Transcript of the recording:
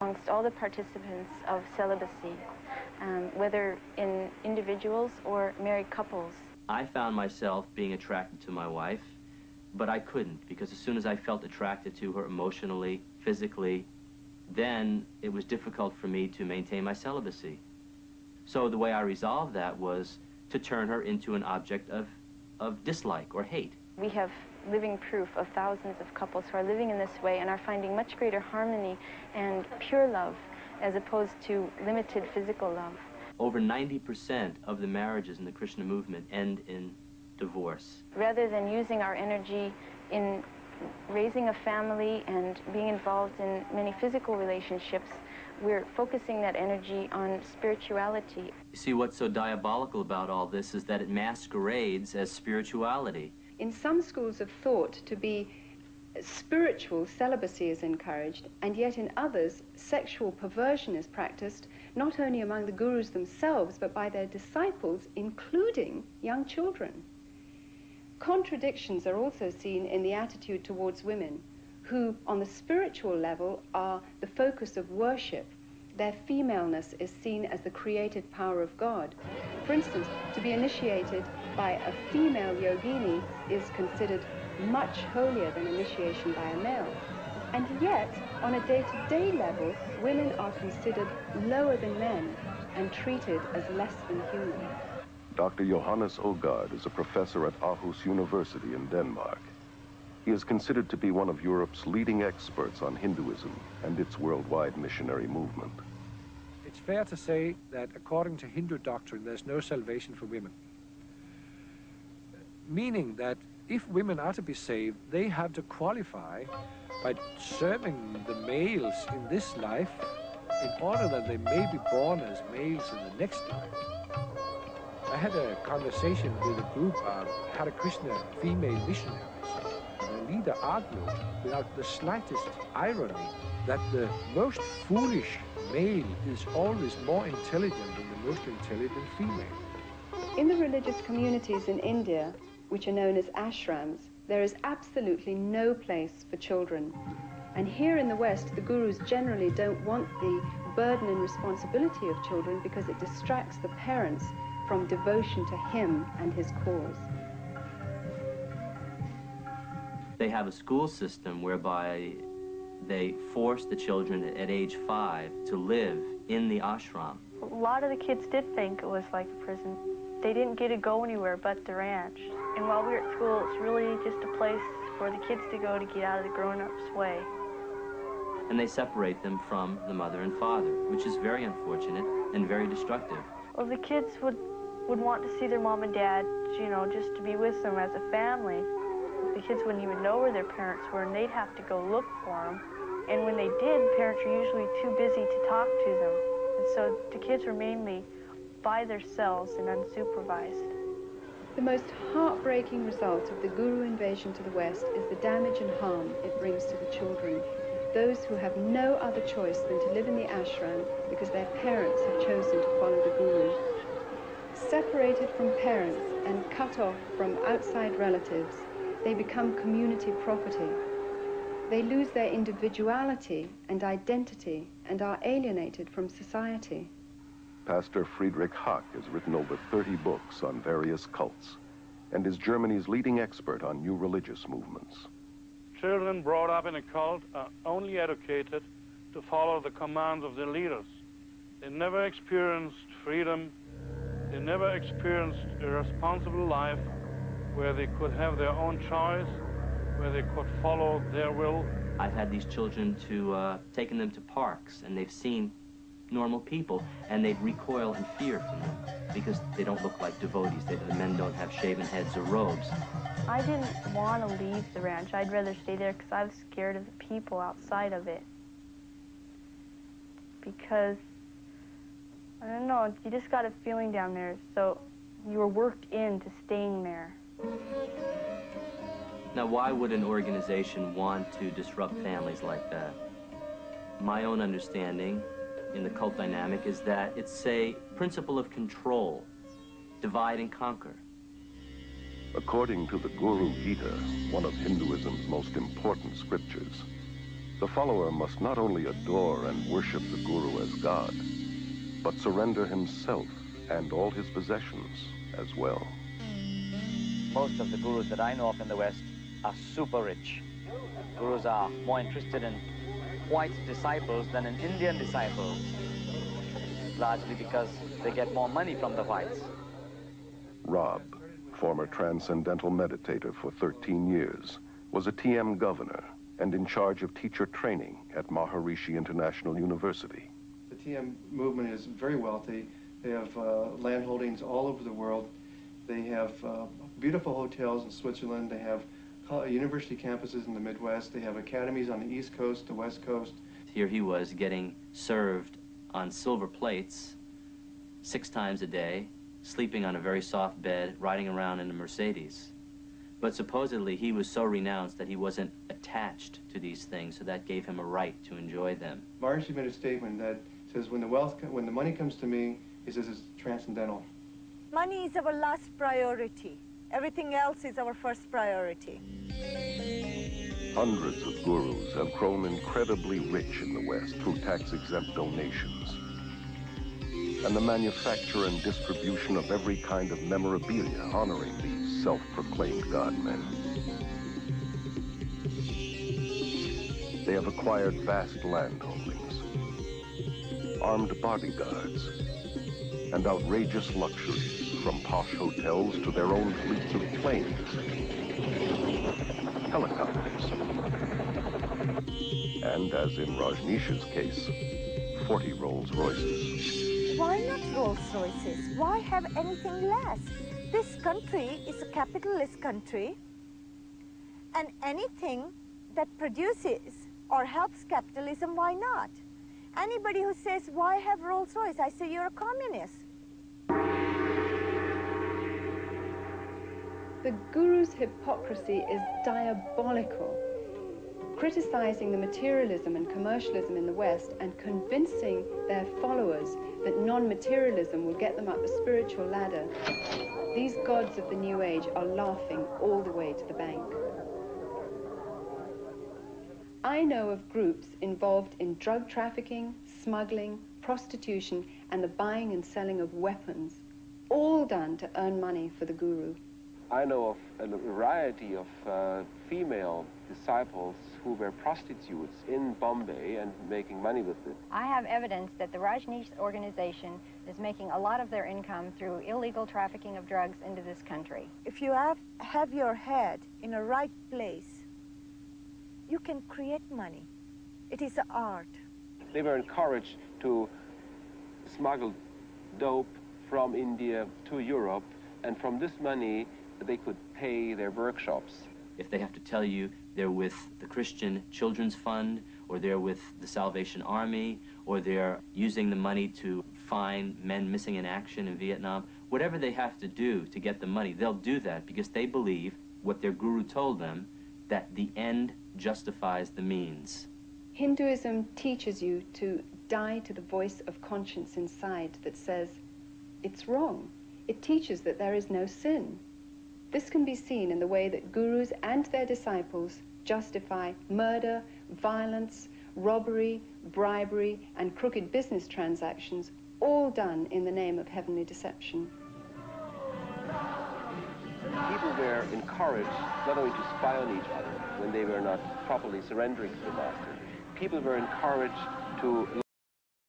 Amongst all the participants of celibacy, whether in individuals or married couples. I found myself being attracted to my wife, but I couldn't, because as soon as I felt attracted to her emotionally, physically, then it was difficult for me to maintain my celibacy. So the way I resolved that was to turn her into an object of dislike or hate. We have living proof of thousands of couples who are living in this way and are finding much greater harmony and pure love as opposed to limited physical love. Over 90% of the marriages in the Krishna movement end in divorce. Rather than using our energy in raising a family and being involved in many physical relationships, we're focusing that energy on spirituality. You see, what's so diabolical about all this is that it masquerades as spirituality. In some schools of thought, to be spiritual, celibacy is encouraged, and yet in others, sexual perversion is practiced, not only among the gurus themselves, but by their disciples, including young children. Contradictions are also seen in the attitude towards women, who, on the spiritual level, are the focus of worship. Their femaleness is seen as the creative power of God. For instance, to be initiated by a female yogini is considered much holier than initiation by a male. And yet, on a day-to-day level, women are considered lower than men and treated as less than human. Dr. Johannes Ogard is a professor at Aarhus University in Denmark. He is considered to be one of Europe's leading experts on Hinduism and its worldwide missionary movement. It's fair to say that according to Hindu doctrine, there's no salvation for women. Meaning that if women are to be saved, they have to qualify by serving the males in this life in order that they may be born as males in the next life. I had a conversation with a group of Hare Krishna female missionaries. The leader argued, without the slightest irony, that the most foolish male is always more intelligent than the most intelligent female. In the religious communities in India, which are known as ashrams, there is absolutely no place for children. And here in the West, the gurus generally don't want the burden and responsibility of children because it distracts the parents from devotion to him and his cause. They have a school system whereby they force the children at age 5 to live in the ashram. A lot of the kids did think it was like a prison. They didn't get to go anywhere but the ranch. And while we were at school, it's really just a place for the kids to go to get out of the grown-ups' way. And they separate them from the mother and father, which is very unfortunate and very destructive. Well, the kids would want to see their mom and dad, you know, just to be with them as a family. The kids wouldn't even know where their parents were, and they'd have to go look for them. And when they did, parents were usually too busy to talk to them. And so the kids were mainly by themselves and unsupervised. The most heartbreaking result of the guru invasion to the West is the damage and harm it brings to the children, those who have no other choice than to live in the ashram because their parents have chosen to follow the guru. Separated from parents and cut off from outside relatives, they become community property. They lose their individuality and identity and are alienated from society. Pastor Friedrich Hack has written over 30 books on various cults and is Germany's leading expert on new religious movements. Children brought up in a cult are only educated to follow the commands of their leaders. They never experienced freedom. They never experienced a responsible life where they could have their own choice, where they could follow their will. I've had these children taken them to parks, and they've seen normal people, and they'd recoil in fear from them because they don't look like devotees. The men don't have shaven heads or robes. I didn't want to leave the ranch. I'd rather stay there because I was scared of the people outside of it. Because, I don't know, you just got a feeling down there, so you were worked into staying there. Now, why would an organization want to disrupt families like that? My own understanding in the cult dynamic is that it's a principle of control, divide and conquer. According to the Guru Gita, one of Hinduism's most important scriptures, The follower must not only adore and worship the Guru as God, but surrender himself and all his possessions as well. Most of the gurus that I know of in the West are super rich. Gurus are more interested in white disciples than in Indian disciples, largely because they get more money from the whites. Rob, former transcendental meditator for 13 years, was a TM governor and in charge of teacher training at Maharishi International University. The TM movement is very wealthy. They have land holdings all over the world. They have beautiful hotels in Switzerland. They have university campuses in the Midwest. They have academies on the East Coast, the West Coast. Here he was getting served on silver plates 6 times a day, sleeping on a very soft bed, riding around in a Mercedes. But supposedly he was so renounced that he wasn't attached to these things, so that gave him a right to enjoy them. Maharishi made a statement that says, when the money comes to me, he says it's transcendental. Money is our last priority. Everything else is our first priority. Hundreds of gurus have grown incredibly rich in the West through tax-exempt donations. And the manufacture and distribution of every kind of memorabilia honoring these self-proclaimed God-men. They have acquired vast land holdings, armed bodyguards, and outrageous luxuries, from posh hotels to their own fleets of planes, helicopters, and, as in Rajneesh's case, 40 Rolls-Royces. Why not Rolls-Royces? Why have anything less? This country is a capitalist country, and anything that produces or helps capitalism, why not? Anybody who says, why have Rolls-Royce? I say, you're a communist. The Guru's hypocrisy is diabolical, criticizing the materialism and commercialism in the West and convincing their followers that non-materialism will get them up the spiritual ladder. These gods of the New Age are laughing all the way to the bank. I know of groups involved in drug trafficking, smuggling, prostitution, and the buying and selling of weapons, all done to earn money for the Guru. I know of a variety of female disciples who were prostitutes in Bombay and making money with it. I have evidence that the Rajneesh organization is making a lot of their income through illegal trafficking of drugs into this country. If you have your head in a right place, you can create money. It is an art. They were encouraged to smuggle dope from India to Europe, and from this money they could pay their workshops. If they have to tell you they're with the Christian Children's Fund, or they're with the Salvation Army, or they're using the money to find men missing in action in Vietnam, whatever they have to do to get the money, they'll do that because they believe what their guru told them, that the end justifies the means. Hinduism teaches you to die to the voice of conscience inside that says, it's wrong. It teaches that there is no sin. This can be seen in the way that gurus and their disciples justify murder, violence, robbery, bribery, and crooked business transactions, all done in the name of heavenly deception. People were encouraged not only to spy on each other when they were not properly surrendering to the master. People were encouraged to